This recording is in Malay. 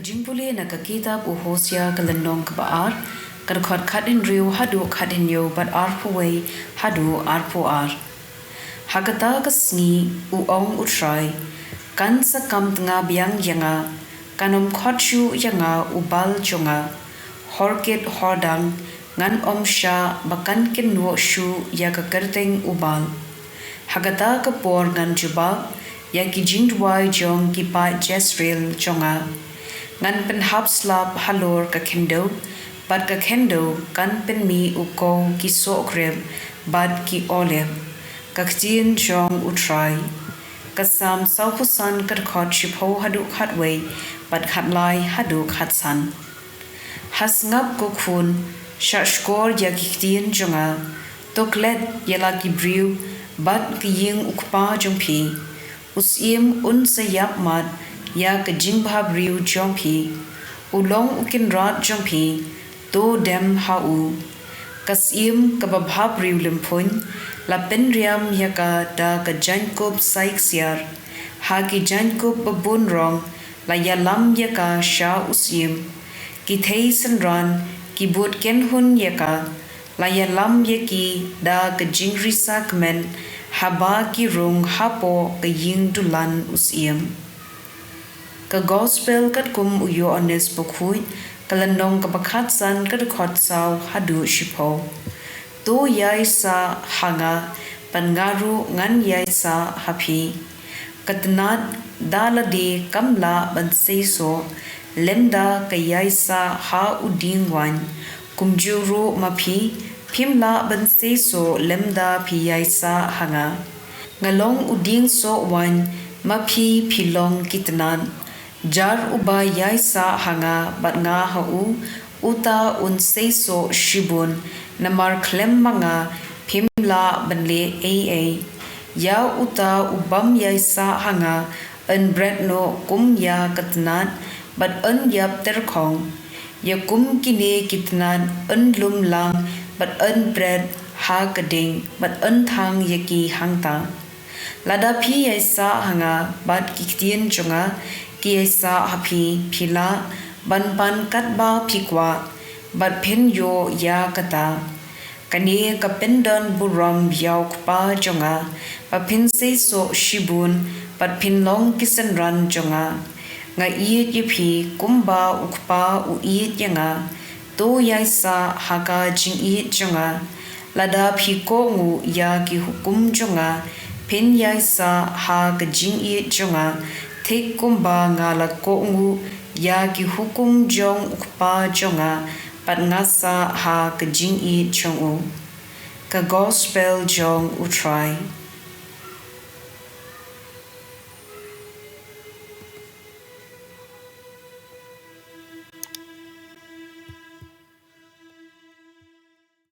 Jingpule na kitab Hosea kalandong kabaar kadkhot khadin riu hadu khadin yo but arpuway hadu arpuar hagata kasni uong utrai kan sakam tanga biang yanga kanom khotshu yanga ubal chunga horket hordang ngan omsha bakan kinwo shu yakakerteng ubal hagata kapor ngan juba yaki jingdwai jong kipa Jezreel chunga ngan pen hapslap halor ka kendo bad ka kendo kan pen mi uko ki so kreb bad ki oleb ka ktien jong utrai kasam saupusan kad khot shipho hadu khatway bad khatlai hadu khatsan hasngap ko khun shashkor ya ki ktien jonga toklet yala ki briu bad ki ying ukpa jongpi usim un sayap mat ya ka jingbha briu jongpi ulong ukin rat jongpi to dem hau kasim ka babha briu limpun la penriam ya ka da ka jankop saiksiar ha ki jankop babun rong la ya lam ya ka sha usim ki theisen ran ki bot ken hun ya ka la ya lam ya ki da ka jingri sakmen haba ki rong hapo ka ying dulan usim ka gospel kat kum uyo ones bokhui kalandong ka bakhat san kat khot saw hadu shipo to yai sa hanga pangaru ngan yai sa hapi katnat dalade kamla banse so lemda ka yai sa ha uding wan kumjuru mapi phimla banse so lemda phi yai sa hanga ngalong uding so wan mapi philong kitnan jar uba yai sa hanga bat nga hau uta un seiso shibun namar klem manga phimla banle a ya uta ubam yai sa hanga an bread no kum ya katnat bat an yap terkhong ya kum kine kitnan an lum lang bat an bread ha kading bat an thang yaki hangta lada phi yai sa hanga bat ktien chunga ki sa hapi phila ban katba phikwa bat phen yo ya kata kani ka pendon buram yaw pa jonga pa phin se so shibun pat phin long kisan ran jonga nga i ki phi kumba ukpa u i yanga to yai sa haka jing i jonga lada phi ko ngu ya ki hukum jonga phin yai sa ha ka jing i jonga thik kumba ngala ko ngu ya ki hukum jong ukpa jonga pat ngasa ha ka jing i chong ka gospel jong utrai